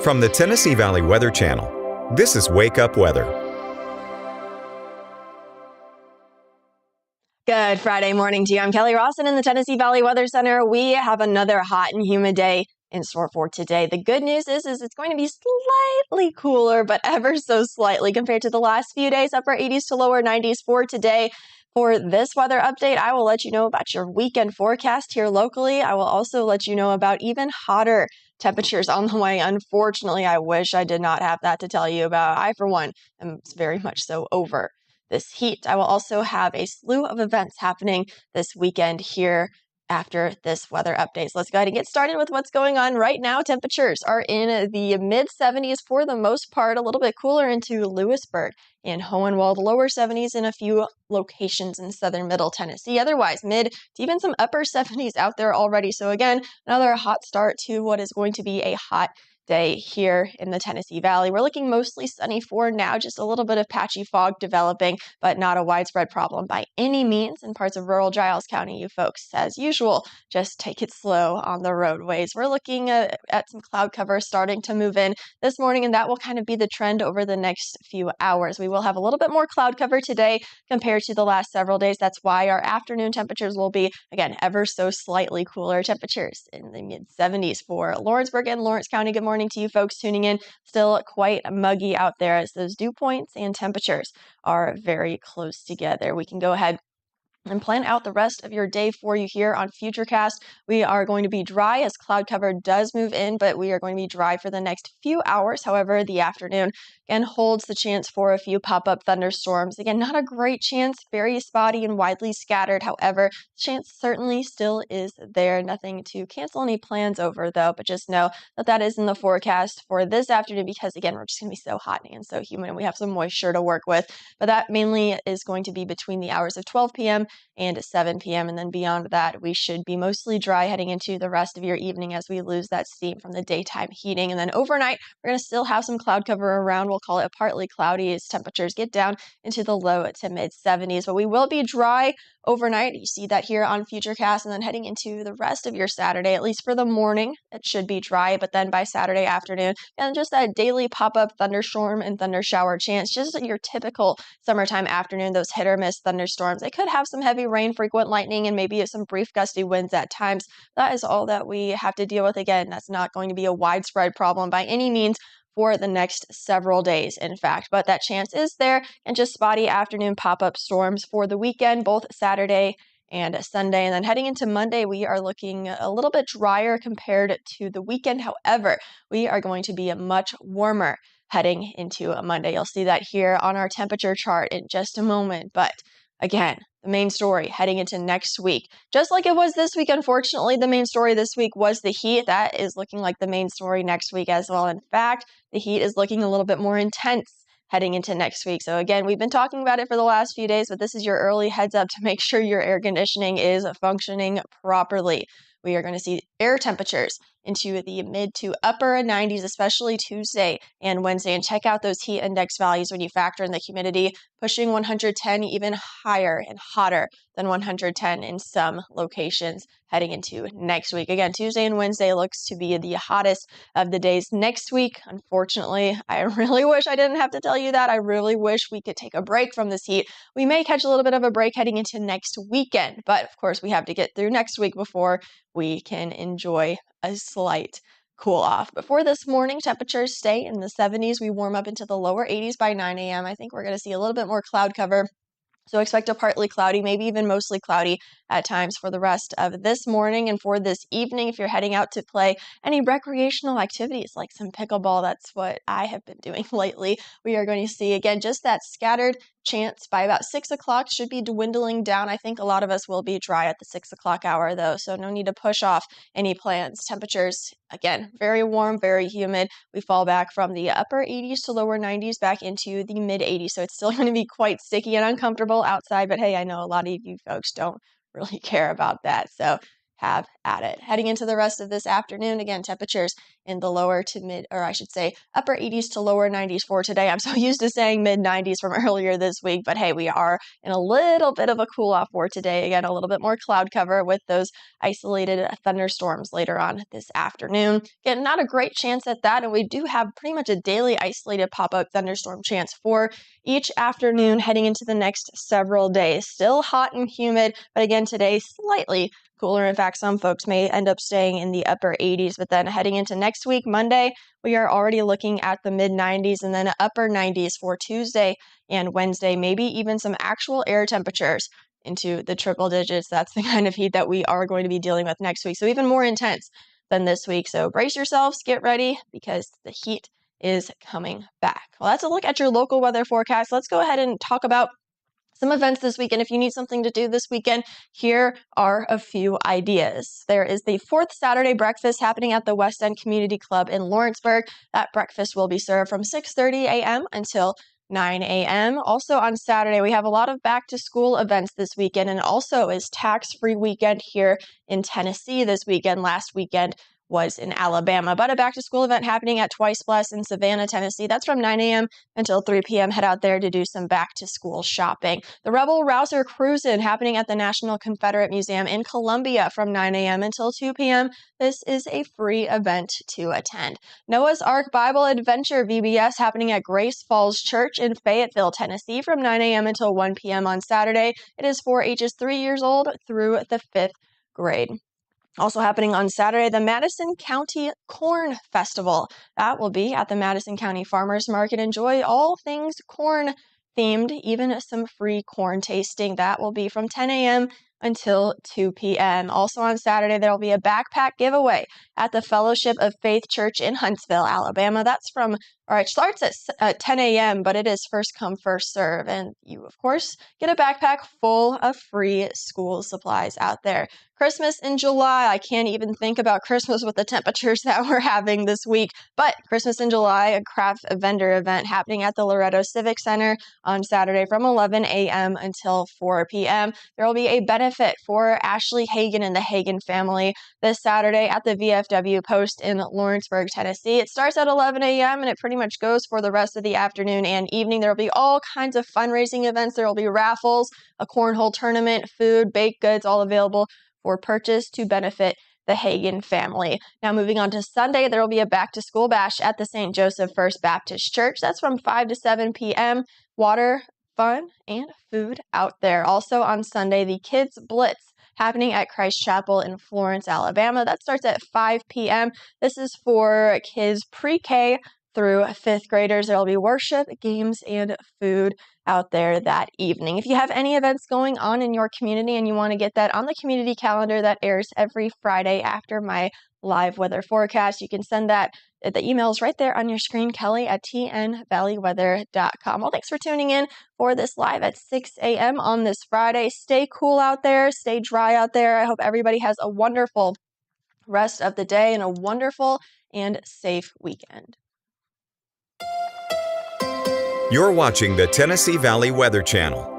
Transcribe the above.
From the Tennessee Valley Weather Channel, this is Wake Up Weather. Good Friday morning to you. I'm Kelly Rawson in the Tennessee Valley Weather Center. We have another hot and humid day in store for today. The good news is it's going to be slightly cooler, but ever so slightly compared to the last few days, upper 80s to lower 90s for today. For this weather update, I will let you know about your weekend forecast here locally. I will also let you know about even hotter temperatures on the way. Unfortunately, I wish I did not have that to tell you about. I, for one, am very much so over this heat. I will also have a slew of events happening this weekend here after this weather update. So let's go ahead and get started with what's going on right now. Temperatures are in the mid 70s for the most part, a little bit cooler into Lewisburg and Hohenwald, lower 70s in a few locations in southern middle Tennessee. Otherwise, mid to even some upper 70s out there already. So again, another hot start to what is going to be a hot day here in the Tennessee Valley. We're looking mostly sunny for now, just a little bit of patchy fog developing, but not a widespread problem by any means in parts of rural Giles County. You folks, as usual, just take it slow on the roadways. We're looking at some cloud cover starting to move in this morning, and that will kind of be the trend over the next few hours. We will have a little bit more cloud cover today compared to the last several days. That's why our afternoon temperatures will be, again, ever so slightly cooler. Temperatures in the mid 70s for Lawrenceburg and Lawrence County. Good morning to you folks tuning in. Still quite muggy out there as those dew points and temperatures are very close together. We can go ahead and plan out the rest of your day for you here on Futurecast. We are going to be dry as cloud cover does move in, but we are going to be dry for the next few hours. However, the afternoon again holds the chance for a few pop-up thunderstorms. Again, not a great chance, very spotty and widely scattered. However, the chance certainly still is there. Nothing to cancel any plans over though, but just know that that is in the forecast for this afternoon because again, we're just going to be so hot and so humid and we have some moisture to work with. But that mainly is going to be between the hours of 12 p.m. and 7 p.m. And then beyond that, we should be mostly dry heading into the rest of your evening as we lose that steam from the daytime heating. And then overnight, we're going to still have some cloud cover around. We'll call it partly cloudy as temperatures get down into the low to mid 70s. But we will be dry overnight. You see that here on Futurecast. And then heading into the rest of your Saturday, at least for the morning, it should be dry. But then by Saturday afternoon, and just that daily pop-up thunderstorm and thunder shower chance, just your typical summertime afternoon, those hit or miss thunderstorms. They could have some heavy rain, frequent lightning, and maybe some brief gusty winds at times. That is all that we have to deal with. Again, that's not going to be a widespread problem by any means for the next several days, in fact. But that chance is there, and just spotty afternoon pop-up storms for the weekend, both Saturday and Sunday. And then heading into Monday, we are looking a little bit drier compared to the weekend. However, we are going to be much warmer heading into a Monday. You'll see that here on our temperature chart in just a moment. But again, the main story heading into next week, just like it was this week, unfortunately, the main story this week was the heat. That is looking like the main story next week as well. In fact, the heat is looking a little bit more intense heading into next week. So again, we've been talking about it for the last few days, but this is your early heads up to make sure your air conditioning is functioning properly. We are going to see air temperatures into the mid to upper 90s, especially Tuesday and Wednesday. And check out those heat index values when you factor in the humidity, pushing 110, even higher and hotter than 110 in some locations heading into next week. Again, Tuesday and Wednesday looks to be the hottest of the days next week. Unfortunately, I really wish I didn't have to tell you that. I really wish we could take a break from this heat. We may catch a little bit of a break heading into next weekend, but of course we have to get through next week before we can enjoy a slight cool off. But for this morning, temperatures stay in the 70s. We warm up into the lower 80s by 9 a.m. I think we're going to see a little bit more cloud cover. So expect a partly cloudy, maybe even mostly cloudy at times for the rest of this morning. And for this evening, if you're heading out to play any recreational activities like some pickleball, that's what I have been doing lately. We are going to see, again, just that scattered chance by about 6 o'clock should be dwindling down. I think a lot of us will be dry at the 6 o'clock hour, though, so no need to push off any plans. Temperatures, again, very warm, very humid. We fall back from the upper 80s to lower 90s back into the mid 80s, so it's still going to be quite sticky and uncomfortable outside, but hey, I know a lot of you folks don't really care about that, so have at it. Heading into the rest of this afternoon, again, temperatures in the lower to mid, or I should say upper 80s to lower 90s for today. I'm so used to saying mid 90s from earlier this week, but hey, we are in a little bit of a cool off for today. Again, a little bit more cloud cover with those isolated thunderstorms later on this afternoon. Again, not a great chance at that, and we do have pretty much a daily isolated pop-up thunderstorm chance for each afternoon heading into the next several days. Still hot and humid, but again, today slightly cooler. In fact, some folks may end up staying in the upper 80s, but then heading into next week, Monday, we are already looking at the mid 90s and then upper 90s for Tuesday and Wednesday, maybe even some actual air temperatures into the triple digits. That's the kind of heat that we are going to be dealing with next week. So even more intense than this week. So brace yourselves, get ready, because the heat is coming back. Well, that's a look at your local weather forecast. Let's go ahead and talk about some events this weekend. If you need something to do this weekend, here are a few ideas. There is the 4th Saturday breakfast happening at the West End Community Club in Lawrenceburg. That breakfast will be served from 6:30 a.m. until 9 a.m. Also on Saturday, we have a lot of back to school events this weekend, and also is tax-free weekend here in Tennessee this weekend. Last weekend was in Alabama, but a back to school event happening at Twice Plus in Savannah, Tennessee. That's from 9 a.m. until 3 p.m. Head out there to do some back to school shopping. The Rebel Rouser Cruisin' happening at the National Confederate Museum in Columbia from 9 a.m. until 2 p.m. This is a free event to attend. Noah's Ark Bible Adventure VBS happening at Grace Falls Church in Fayetteville, Tennessee from 9 a.m. until 1 p.m. on Saturday. It is for ages 3 years old through the 5th grade. Also happening on Saturday, the Madison County Corn Festival. That will be at the Madison County Farmers Market. Enjoy all things corn themed, even some free corn tasting. That will be from 10 a.m. until 2 p.m. Also on Saturday, there will be a backpack giveaway at the Fellowship of Faith Church in Huntsville, Alabama. It starts at 10 a.m., but it is first come, first serve. And you, of course, get a backpack full of free school supplies out there. Christmas in July. I can't even think about Christmas with the temperatures that we're having this week. But Christmas in July, a craft vendor event happening at the Loretto Civic Center on Saturday from 11 a.m. until 4 p.m. There will be a benefit for Ashley Hagen and the Hagen family this Saturday at the VFW Post in Lawrenceburg, Tennessee. It starts at 11 a.m. and it pretty much goes for the rest of the afternoon and evening. There will be all kinds of fundraising events. There will be raffles, a cornhole tournament, food, baked goods, all available for purchase to benefit the Hagen family. Now moving on to Sunday, there will be a back to school bash at the St. Joseph First Baptist Church. That's from 5 to 7 p.m. Water, fun, and food out there. Also on Sunday, the Kids Blitz happening at Christ Chapel in Florence, Alabama. That starts at 5 p.m. This is for kids pre-K through 5th graders. There will be worship, games, and food out there that evening. If you have any events going on in your community and you want to get that on the community calendar that airs every Friday after my live weather forecast, you can send that. The email is right there on your screen, Kelly at tnvalleyweather.com. Well, thanks for tuning in for this live at 6 a.m. on this Friday. Stay cool out there. Stay dry out there. I hope everybody has a wonderful rest of the day and a wonderful and safe weekend. You're watching the Tennessee Valley Weather Channel.